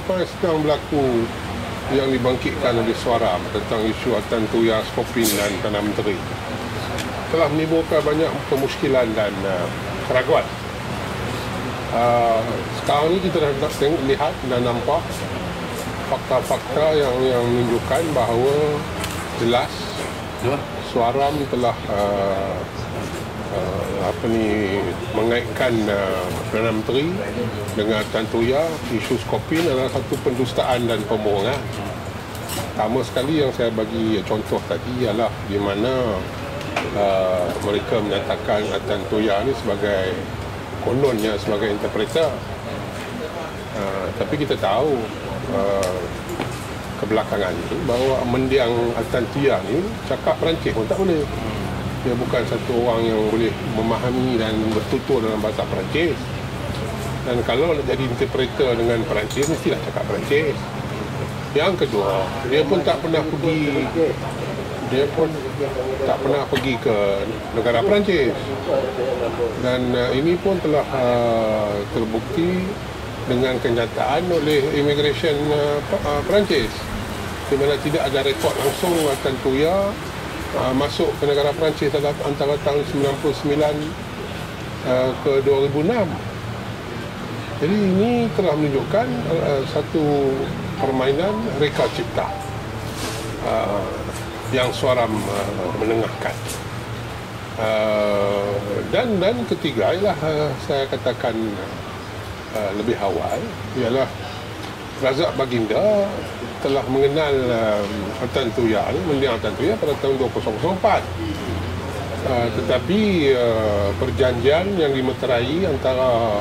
apa yang sedang berlaku yang dibangkitkan oleh Suaram tentang isu Atan Tuya, Skopin dan Perdana Menteri telah menimbulkan banyak kemuskilan dan keraguan. Sekarang ni kita dah lihat dan nampak fakta-fakta yang menunjukkan bahawa jelas Suaram telah mengaitkan Perdana Menteri dengan Atan Tuya. Isu Skopin adalah satu pendustaan dan pembohongan. Pertama sekali yang saya bagi contoh tadi ialah di mana mereka menyatakan Atan Tuya ni sebagai kononnya sebagai interpreter. Tapi kita tahu kebelakangan ini bahawa mendiang Atan Tuya ni cakap Perancis pun tak boleh. Dia bukan satu orang yang boleh memahami dan bertutur dalam bahasa Perancis. Dan kalau nak jadi interpreter dengan Perancis, mestilah cakap Perancis. Yang kedua, dia pun tak pernah pergi ke negara Perancis. Dan ini pun telah terbukti dengan kenyataan oleh immigration Perancis, di mana tidak ada rekod langsung Atan Tuya masuk ke negara Perancis antara tahun 99 ke 2006. Jadi ini telah menunjukkan satu permainan reka cipta yang Suaram menengahkan. Dan ketiga ialah saya katakan lebih awal ialah Razak Baginda telah mengenal Atan Tuya ni, mendiang Atan Tuya pada tahun 2004. Tetapi perjanjian yang dimeterai antara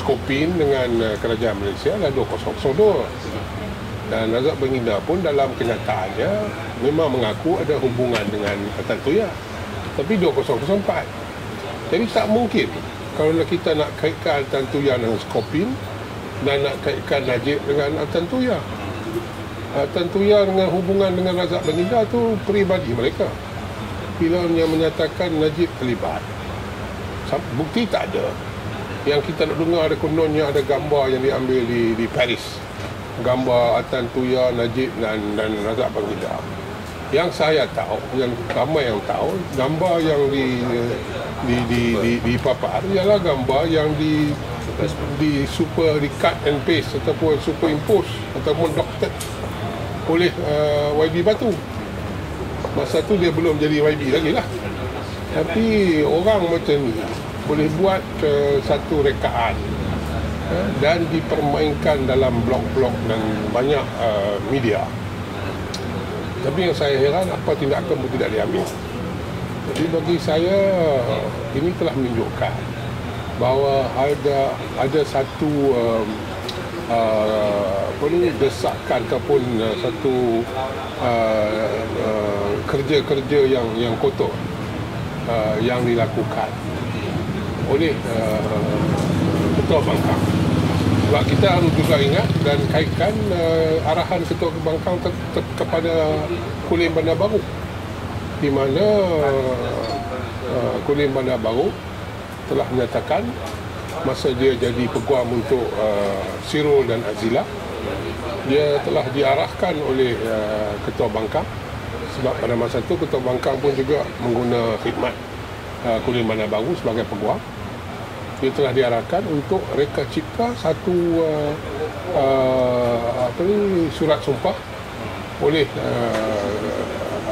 Skopin dengan kerajaan Malaysia adalah 2002. Dan Razak Baginda pun dalam kenyataannya memang mengaku ada hubungan dengan Atan Tuya. Tapi 2004. Jadi tak mungkin kalau kita nak kaitkan Atan Tuya dengan Skopin dan nak kaitkan Najib dengan Atan Tuya. Atan Tuya dengan hubungan dengan Razak Baginda tu peribadi mereka. Bila yang menyatakan Najib terlibat, bukti tak ada. Yang kita nak dengar ada kononnya ada gambar yang diambil di Paris. Gambar Atan Tuya, Najib dan Razak Baginda. Yang saya tahu, yang ramai yang tahu, gambar yang dipapar ialah gambar yang di cut and paste ataupun superimpose ataupun doctored oleh YB Batu. Masa tu dia belum jadi YB lagi lah. Tapi orang macam ni boleh buat satu rekaan dan dipermainkan dalam blog-blog dan banyak media. Tapi yang saya heran apa tindakan pun tidak diambil. Jadi bagi saya ini telah menunjukkan bahawa ada satu desakan ataupun satu kerja-kerja yang kotor yang dilakukan oleh Ketua Bangkang. Sebab kita harus juga ingat dan kaitkan arahan Ketua Bangkang kepada Kulim Bandar Baru, di mana Kulim Bandar Baru telah menyatakan masa dia jadi peguam untuk Sirul dan Azila, dia telah diarahkan oleh Ketua Bangkang. Sebab pada masa itu Ketua Bangkang pun juga mengguna khidmat Kulim Bandar Baru sebagai peguam. Dia telah diarahkan untuk reka cipta satu surat sumpah oleh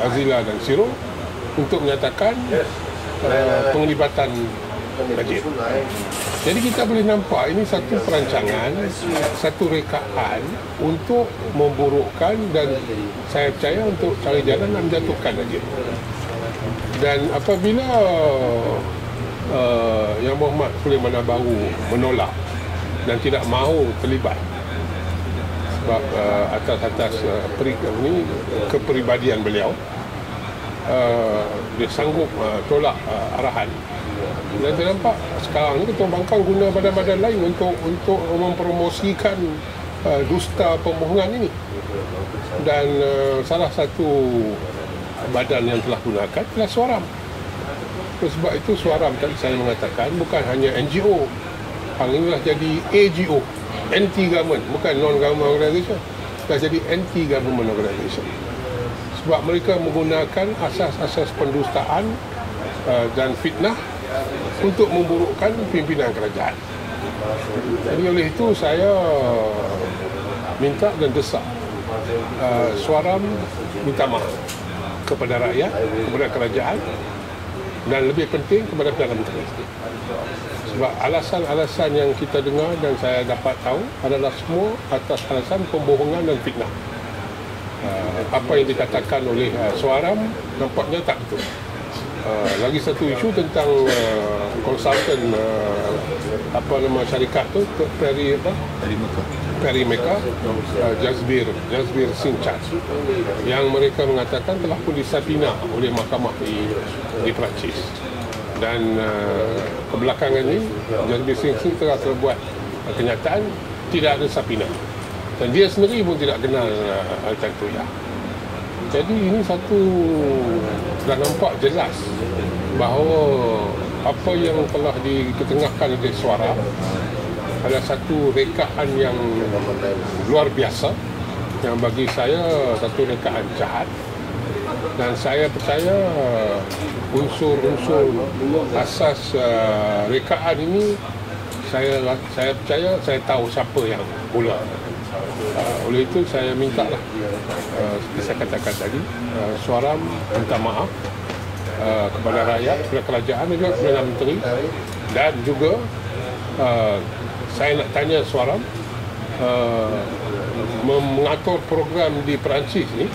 Azila dan Sirul untuk menyatakan penglibatan Najib. Jadi kita boleh nampak ini satu perancangan, satu rekaan untuk memburukkan dan saya percaya untuk cari jalan dan menjatuhkan Najib. Dan apabila Yang Berhormat Kulim Bandar Baru menolak dan tidak mahu terlibat sebab atas kepribadian beliau, dia sanggup tolak arahan. Dan kita nampak sekarang ni Ketua Bangkang guna badan-badan lain untuk mempromosikan dusta pembohongan ini. Dan salah satu badan yang telah gunakan adalah Suaram. Sebab itu Suaram tadi saya mengatakan bukan hanya NGO, hal inilah jadi AGO, anti-government, bukan non-government organisation, dah jadi anti-government organisation. Sebab mereka menggunakan asas-asas pendustaan dan fitnah untuk memburukkan pimpinan kerajaan. Jadi oleh itu saya minta dan desak Suaram minta maaf kepada rakyat, kepada kerajaan, dan lebih penting kepada Perdana Menteri. Sebab alasan-alasan yang kita dengar dan saya dapat tahu adalah semua atas alasan pembohongan dan fitnah. Apa yang dikatakan oleh Suaram nampaknya tak betul. Lagi satu isu tentang konsultan syarikat tu Perry Mecca, Jasbir Singh Chand, yang mereka mengatakan telah pun disapina oleh mahkamah di Perancis. Dan kebelakangan ini Jasbir Singh telah terbuat kenyataan tidak ada sapina, dan dia sendiri pun tidak kenal Tan Toya. Jadi ini dah nampak jelas bahawa apa yang telah diketengahkan oleh Suara adalah satu rekaan yang luar biasa, yang bagi saya satu rekaan jahat. Dan saya percaya unsur-unsur asas rekaan ini, saya percaya saya tahu siapa yang mula. Oleh itu saya minta lah, seperti saya katakan tadi, Suaram minta maaf kepada rakyat, kepada kerajaan dan juga Perdana Menteri. Dan juga saya nak tanya Suaram, mengatur program di Perancis ni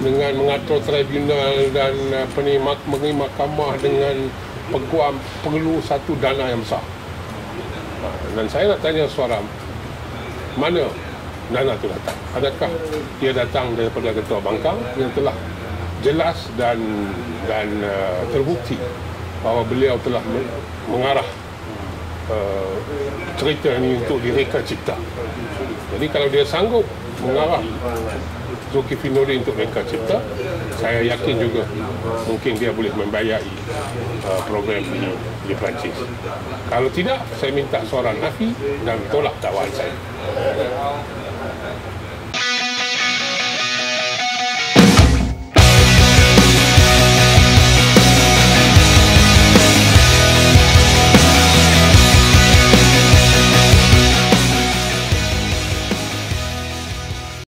dengan mengatur tribunal dan mengenai mahkamah dengan peguam perlu satu dana yang besar. Dan saya nak tanya Suaram, mana dana itu datang? Adakah dia datang daripada Ketua Bangkang yang telah jelas dan terbukti bahawa beliau telah mengarah cerita ini untuk direka cipta? Jadi kalau dia sanggup mengarah Zulkifli Nordin untuk reka cipta, saya yakin juga mungkin dia boleh membayari program ini di Perancis. Kalau tidak, saya minta seorang nafi dan tolak dakwaan saya.